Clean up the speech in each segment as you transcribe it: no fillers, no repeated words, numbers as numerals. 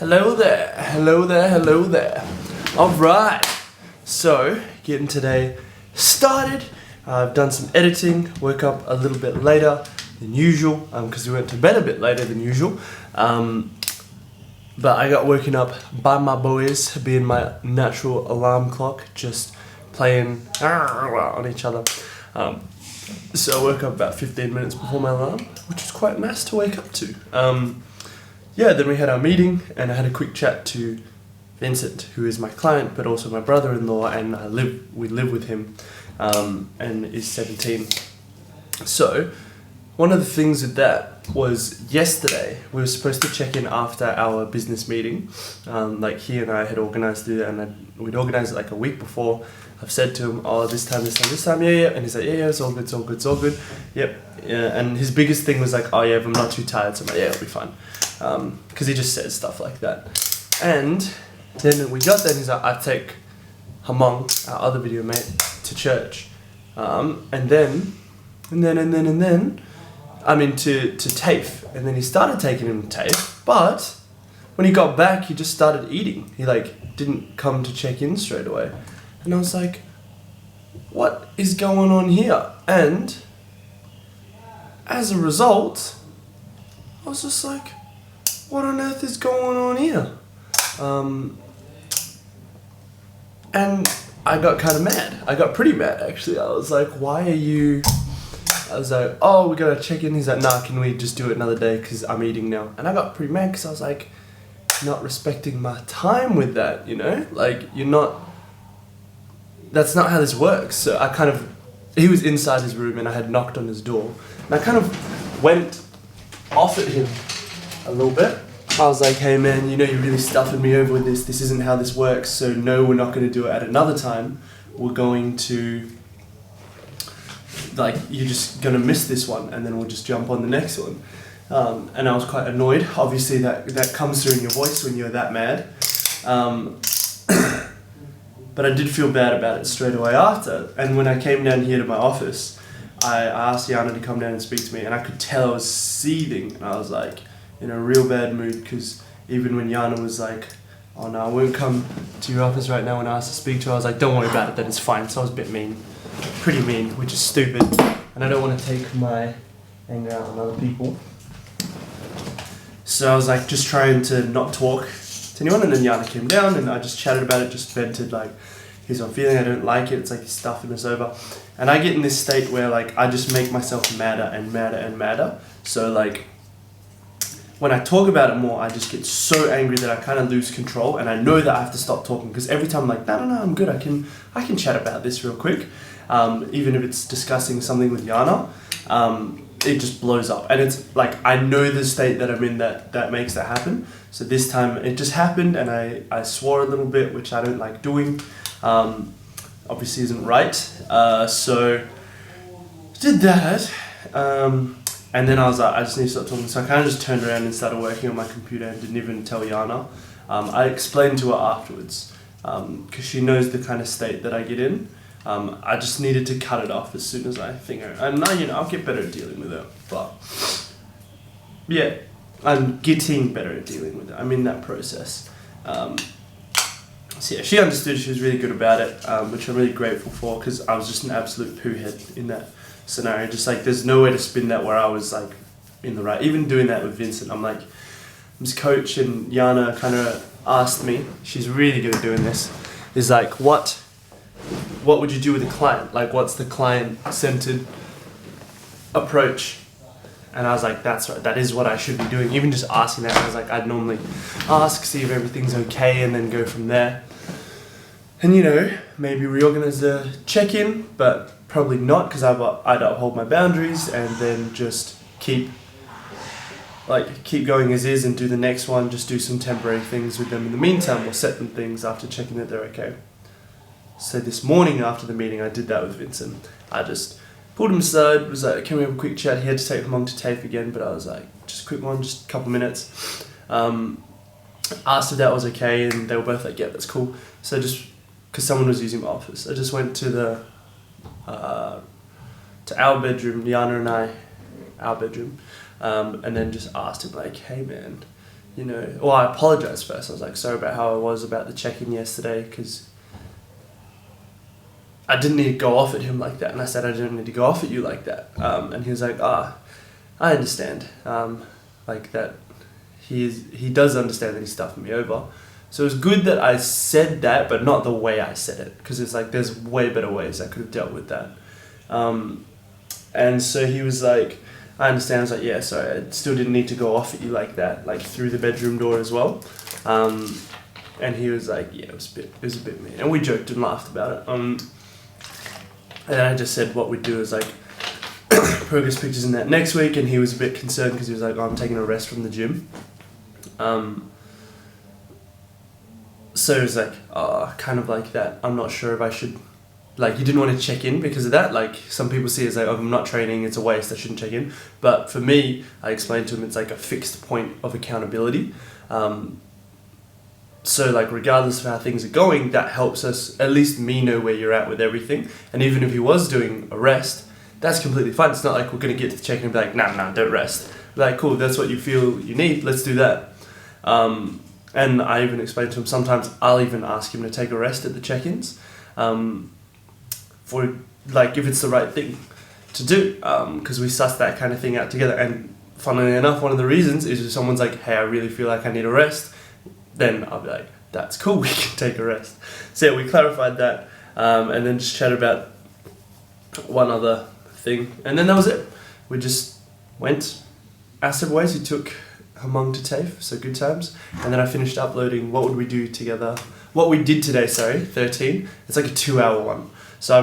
Hello there, hello there, hello there. Alright, so getting today started. I've done some editing, woke up a little bit later than usual because we went to bed a bit later than usual. But I got woken up by my boys being my natural alarm clock, just playing on each other. So I woke up about 15 minutes before my alarm, which was quite nice to wake up to. Yeah, then we had our meeting and I had a quick chat to Vincent, who is my client but also my brother-in-law, and we live with him and is 17. So one of the things with that was yesterday we were supposed to check in after our business meeting. Like he and I had organised it, and we'd organised it like a week before. I've said to him, oh, this time, yeah. And he's like, yeah, it's all good. Yep. Yeah. And his biggest thing was like, oh yeah, if I'm not too tired. So I'm like, yeah, it'll be fine. Because he just says stuff like that. And then we got there and he's like, I take Hamong, our other video mate, to church. And then, I mean to TAFE. And then he started taking him to TAFE, but when he got back, he just started eating. He like didn't come to check in straight away. And I was like, what is going on here? And as a result, I was just like, what on earth is going on here? And I got kind of mad. I got pretty mad, actually. I was like, I was like, oh, we gotta check in. He's like, nah, can we just do it another day because I'm eating now? And I got pretty mad because I was like, not respecting my time with that, you know? Like, that's not how this works. So he was inside his room and I had knocked on his door. And I kind of went off at him a little bit. I was like, hey man, you're really stuffing me over with this. This isn't how this works. So no, we're not going to do it at another time. We're going to, you're just going to miss this one and then we'll just jump on the next one. And I was quite annoyed. Obviously that comes through in your voice when you're that mad. But I did feel bad about it straight away after. And when I came down here to my office, I asked Yana to come down and speak to me, and I could tell I was seething, and I was like in a real bad mood, because even when Yana was like, oh no, I won't come to your office right now when I asked to speak to her, I was like, don't worry about it, then it's fine. So I was a bit mean, pretty mean, which is stupid, and I don't want to take my anger out on other people. So I was like just trying to not talk to anyone, and then Yana came down and I just chatted about it, just vented like, here's what I'm feeling, I don't like it, it's like he's stuffing us over. And I get in this state where like I just make myself madder and madder and madder. So like when I talk about it more, I just get so angry that I kind of lose control, and I know that I have to stop talking, because every time I'm like, no, I'm good, I can chat about this real quick. Even if it's discussing something with Yana, it just blows up. And it's like, I know the state that I'm in that makes that happen. So this time it just happened, and I swore a little bit, which I don't like doing. Obviously isn't right. So did that. And then I was like, I just need to stop talking. So I kind of just turned around and started working on my computer and didn't even tell Yana. I explained to her afterwards, because she knows the kind of state that I get in. I just needed to cut it off as soon as I think, and I'll get better at dealing with it. But yeah, I'm getting better at dealing with it. I'm in that process. So yeah, she understood. She was really good about it, which I'm really grateful for, because I was just an absolute poo head in that scenario. Just like, there's no way to spin that where I was like in the right. Even doing that with Vincent, I'm like, his coach and Yana kind of asked me, she's really good at doing this, is like, what would you do with a client? Like, what's the client-centered approach? And I was like, that's right, that is what I should be doing. Even just asking that, I was like, I'd normally ask, see if everything's okay, and then go from there. And maybe reorganize the check-in, but probably not, because I'd uphold my boundaries and then just keep going as is and do the next one, just do some temporary things with them in the meantime, or set them things after checking that they're okay. So this morning after the meeting, I did that with Vincent. I just pulled him aside, was like, can we have a quick chat? He had to take him on to TAFE again, but I was like, just a quick one, just a couple minutes. Asked if that was okay, and they were both like, yeah, that's cool. So just, because someone was using my office, I just went to our bedroom, Yana and I, our bedroom, and then just asked him like, hey man, you know, well, I apologized first. I was like, sorry about how I was about the check-in yesterday, because I didn't need to go off at him like that. And I said, I didn't need to go off at you like that. And he was like, I understand. Like that he does understand that he's stuffing me over. So it was good that I said that, but not the way I said it, because it's like there's way better ways I could have dealt with that. And so he was like, I understand. I was like, yeah, sorry, I still didn't need to go off at you like that, like through the bedroom door as well. And he was like, yeah, it was a bit mean. And we joked and laughed about it. And I just said what we'd do is like progress pictures in that next week, and he was a bit concerned because he was like, oh, I'm taking a rest from the gym. So it was like, kind of like that. I'm not sure if I should, like, you didn't want to check in because of that. Like, some people see it as like, oh, I'm not training, it's a waste, I shouldn't check in. But for me, I explained to him it's like a fixed point of accountability. So like, regardless of how things are going, that helps us, at least me, know where you're at with everything. And even if he was doing a rest, that's completely fine. It's not like we're going to get to the check-in and be like, nah, don't rest. Like, cool, that's what you feel you need, let's do that. And I even explained to him, sometimes I'll even ask him to take a rest at the check-ins, for like, if it's the right thing to do, because we suss that kind of thing out together. And funnily enough, one of the reasons is if someone's like, hey, I really feel like I need a rest, then I'll be like, that's cool, we can take a rest. So yeah, we clarified that, and then just chatted about one other thing, and then that was it. We just went our separate ways. He took Hamong to TAFE, so good times. And then I finished uploading what we did today, 13. It's like a 2-hour one. So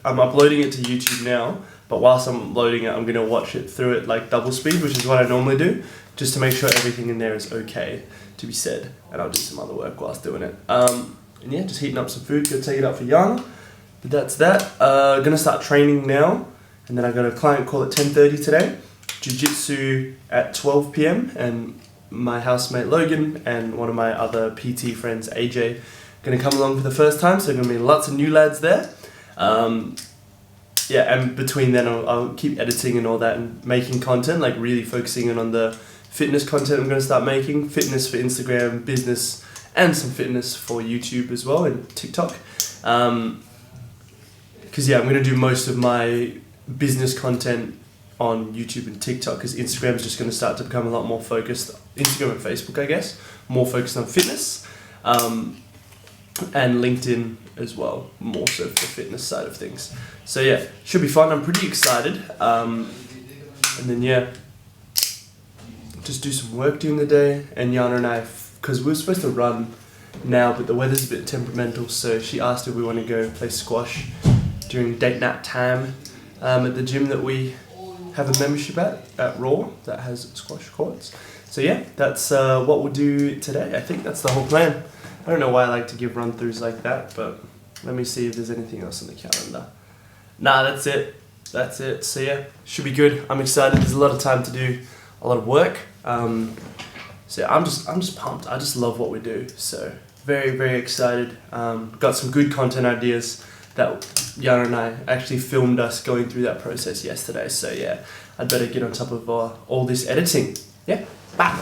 I'm uploading it to YouTube now, but whilst I'm loading it, I'm gonna watch it through at like double speed, which is what I normally do, just to make sure everything in there is okay to be said. And I'll do some other work whilst doing it. And yeah, just heating up some food, gonna take it up for Yana. But that's that. Gonna start training now, and then I got a client call at 10:30 today. Jiu-jitsu at 12 p.m. and my housemate Logan and one of my other PT friends AJ gonna come along for the first time, so gonna be lots of new lads there. Yeah, and between then I'll keep editing and all that and making content, like really focusing in on the fitness content I'm gonna start making, fitness for Instagram, business, and some fitness for YouTube as well and TikTok. Because yeah, I'm gonna do most of my business content on YouTube and TikTok, because Instagram is just going to start to become a lot more focused, Instagram and Facebook I guess, more focused on fitness, and LinkedIn as well, more so for the fitness side of things. So yeah, should be fun, I'm pretty excited. And then yeah, just do some work during the day, and Yana and I, because we were supposed to run now, but the weather's a bit temperamental, so she asked if we want to go play squash during date night time at the gym that we have a membership at Raw that has squash courts. So yeah, that's what we'll do today. I think that's the whole plan. I don't know why I like to give run-throughs like that, but let me see if there's anything else on the calendar. Nah, that's it. So yeah, should be good. I'm excited. There's a lot of time to do a lot of work. So yeah, I'm just pumped. I just love what we do. So very, very excited. Got some good content ideas that Yana and I actually filmed us going through that process yesterday. So yeah, I'd better get on top of all this editing. Yeah, bye.